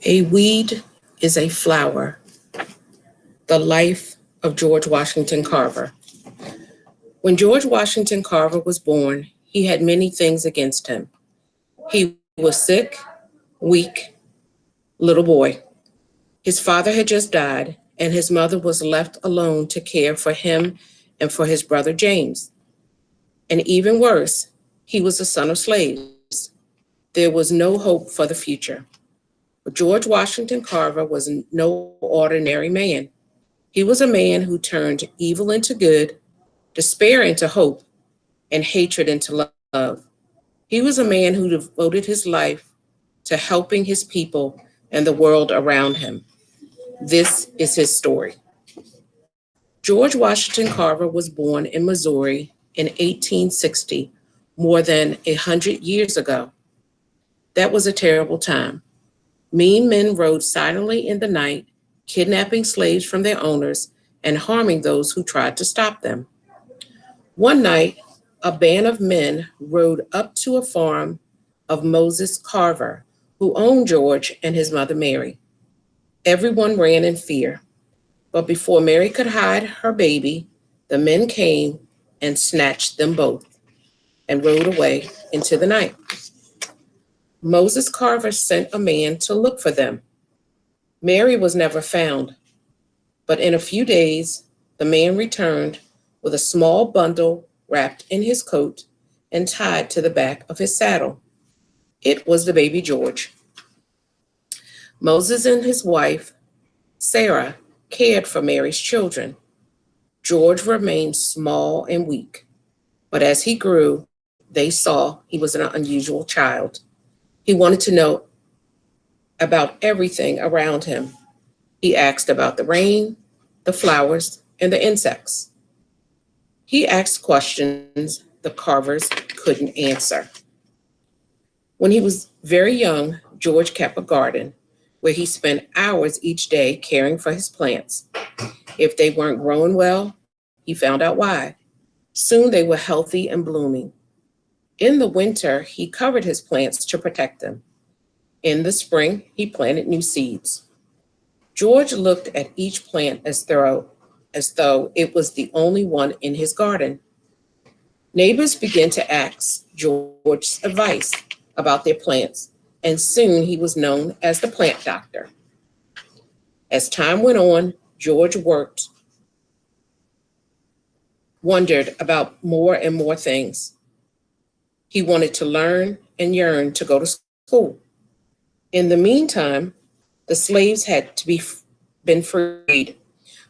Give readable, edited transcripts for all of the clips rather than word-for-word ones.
A weed is a flower. The life of George Washington Carver. When George Washington Carver was born, he had many things against him. He was sick, weak, little boy. His father had just died, and his mother was left alone to care for him and for his brother James. And even worse, he was the son of slaves. There was no hope for the future. But George Washington Carver was no ordinary man. He was a man who turned evil into good, despair into hope, and hatred into love. He was a man who devoted his life to helping his people and the world around him. This is his story. George Washington Carver was born in Missouri in 1860, more than 100 years ago. That was a terrible time. Mean men rode silently in the night, kidnapping slaves from their owners and harming those who tried to stop them. One night, a band of men rode up to a farm of Moses Carver, who owned George and his mother Mary. Everyone ran in fear, but before Mary could hide her baby, the men came and snatched them both and rode away into the night. Moses Carver sent a man to look for them. Mary was never found, but in a few days, the man returned with a small bundle wrapped in his coat and tied to the back of his saddle. It was the baby George. Moses and his wife, Sarah, cared for Mary's children. George remained small and weak, but as he grew, they saw he was an unusual child. He wanted to know about everything around him. He asked about the rain, the flowers, and the insects. He asked questions the Carvers couldn't answer. When he was very young, George kept a garden where he spent hours each day caring for his plants. If they weren't growing well, he found out why. Soon they were healthy and blooming. In the winter, he covered his plants to protect them. In the spring, he planted new seeds. George looked at each plant as though it was the only one in his garden. Neighbors began to ask George's advice about their plants, and soon he was known as the plant doctor. As time went on, George wondered about more and more things. He wanted to learn and yearned to go to school. In the meantime, the slaves had to been freed,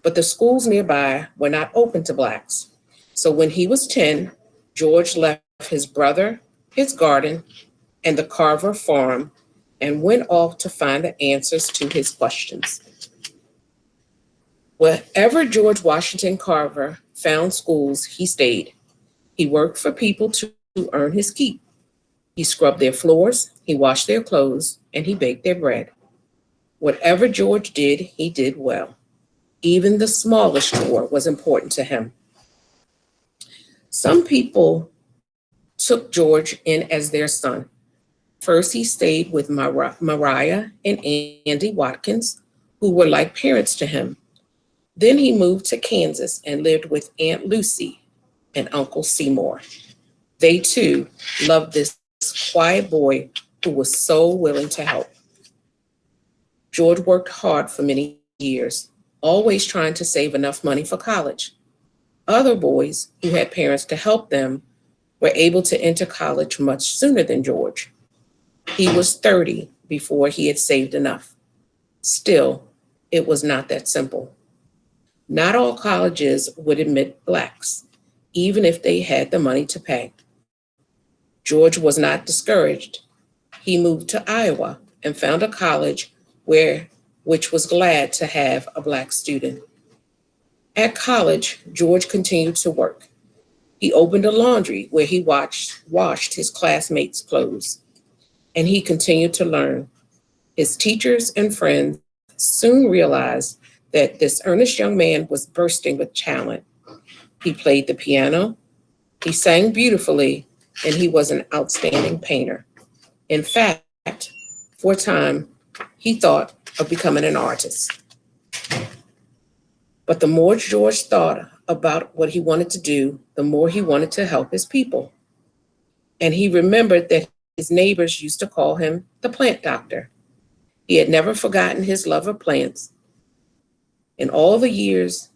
but the schools nearby were not open to Blacks. So when he was 10, George left his brother, his garden, and the Carver farm and went off to find the answers to his questions. Wherever George Washington Carver found schools, he stayed. He worked for people to earn his keep. He scrubbed their floors, he washed their clothes, and he baked their bread. Whatever George did, he did well. Even the smallest chore was important to him. Some people took George in as their son. First, he stayed with Mariah and Andy Watkins, who were like parents to him. Then he moved to Kansas and lived with Aunt Lucy and Uncle Seymour. They too loved this quiet boy who was so willing to help. George worked hard for many years, always trying to save enough money for college. Other boys who had parents to help them were able to enter college much sooner than George. He was 30 before he had saved enough. Still, it was not that simple. Not all colleges would admit Blacks, even if they had the money to pay. George was not discouraged. He moved to Iowa and found a college which was glad to have a Black student. At college, George continued to work. He opened a laundry where he washed his classmates' clothes, and he continued to learn. His teachers and friends soon realized that this earnest young man was bursting with talent. He played the piano, he sang beautifully, and he was an outstanding painter. In fact, for a time, he thought of becoming an artist. But the more George thought about what he wanted to do, the more he wanted to help his people. And he remembered that his neighbors used to call him the plant doctor. He had never forgotten his love of plants. In all the years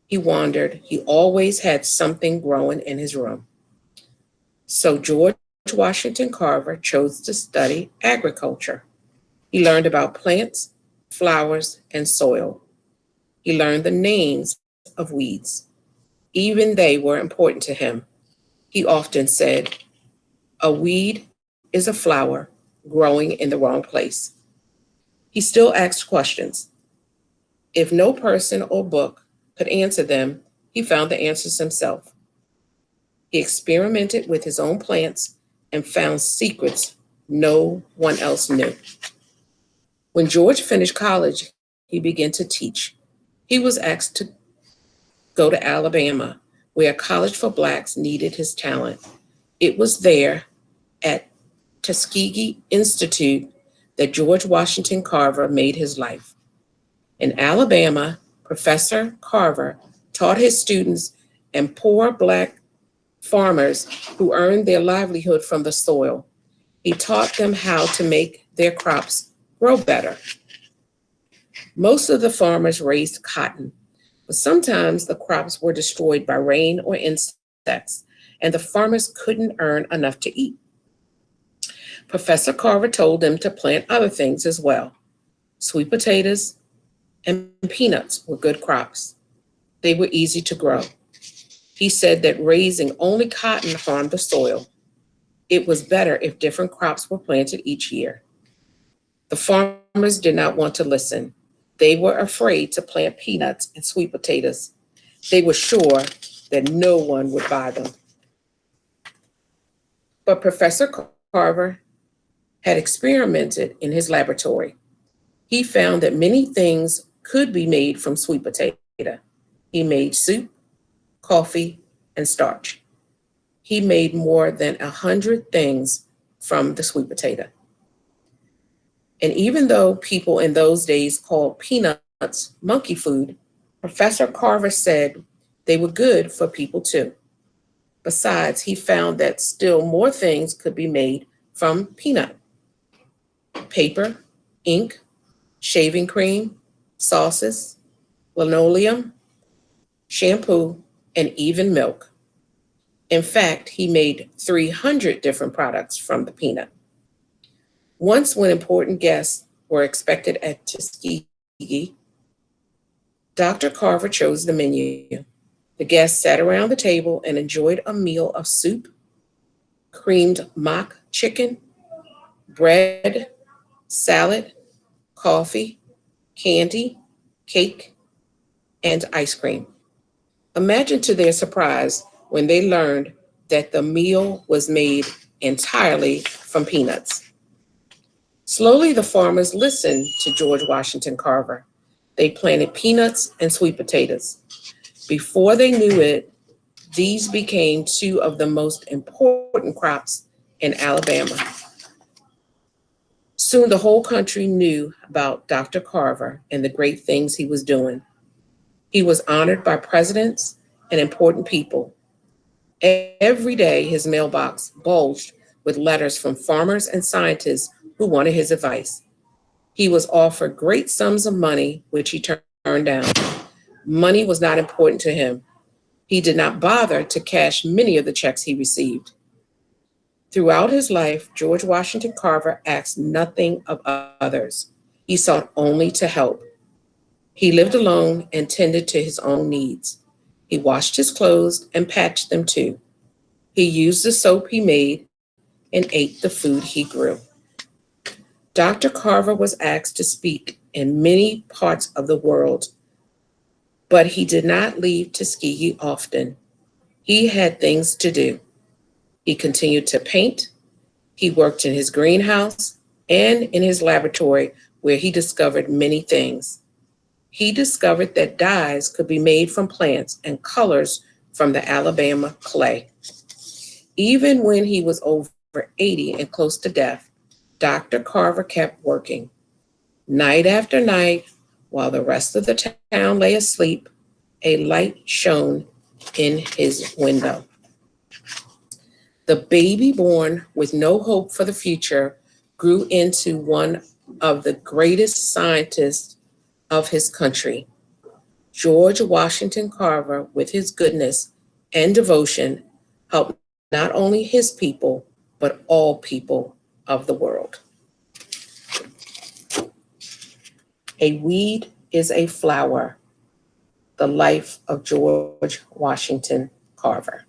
he wandered, he always had something growing in his room. So George Washington Carver chose to study agriculture. He learned about plants, flowers, and soil. He learned the names of weeds. Even they were important to him. He often said, "A weed is a flower growing in the wrong place." He still asked questions. If no person or book could answer them, he found the answers himself. He experimented with his own plants and found secrets no one else knew. When George finished college, he began to teach. He was asked to go to Alabama, where a college for Blacks needed his talent. It was there at Tuskegee Institute that George Washington Carver made his life. In Alabama, Professor Carver taught his students and poor Black farmers who earned their livelihood from the soil. He taught them how to make their crops grow better. Most of the farmers raised cotton, but sometimes the crops were destroyed by rain or insects, and the farmers couldn't earn enough to eat. Professor Carver told them to plant other things as well. Sweet potatoes and peanuts were good crops. They were easy to grow. He said that raising only cotton harmed the soil. It was better if different crops were planted each year. The farmers did not want to listen. They were afraid to plant peanuts and sweet potatoes. They were sure that no one would buy them. But Professor Carver had experimented in his laboratory. He found that many things could be made from sweet potato. He made soup, coffee, and starch. He made more than 100 things from the sweet potato. And even though people in those days called peanuts monkey food, Professor Carver said they were good for people too. Besides, he found that still more things could be made from peanut: paper, ink, shaving cream, sauces, linoleum, shampoo, and even milk. In fact, he made 300 different products from the peanut. Once, when important guests were expected at Tuskegee, Dr. Carver chose the menu. The guests sat around the table and enjoyed a meal of soup, creamed mock chicken, bread, salad, coffee, candy, cake, and ice cream. Imagine to their surprise when they learned that the meal was made entirely from peanuts. Slowly, the farmers listened to George Washington Carver. They planted peanuts and sweet potatoes. Before they knew it, these became two of the most important crops in Alabama. Soon, the whole country knew about Dr. Carver and the great things he was doing. He was honored by presidents and important people. Every day, his mailbox bulged with letters from farmers and scientists who wanted his advice. He was offered great sums of money, which he turned down. Money was not important to him. He did not bother to cash many of the checks he received. Throughout his life, George Washington Carver asked nothing of others. He sought only to help. He lived alone and tended to his own needs. He washed his clothes and patched them too. He used the soap he made and ate the food he grew. Dr. Carver was asked to speak in many parts of the world, but he did not leave Tuskegee often. He had things to do. He continued to paint. He worked in his greenhouse and in his laboratory, where he discovered many things. He discovered that dyes could be made from plants and colors from the Alabama clay. Even when he was over 80 and close to death, Dr. Carver kept working. Night after night, while the rest of the town lay asleep, a light shone in his window. The baby born with no hope for the future grew into one of the greatest scientists of his country. George Washington Carver, with his goodness and devotion, helped not only his people, but all people of the world. A weed is a flower. The life of George Washington Carver.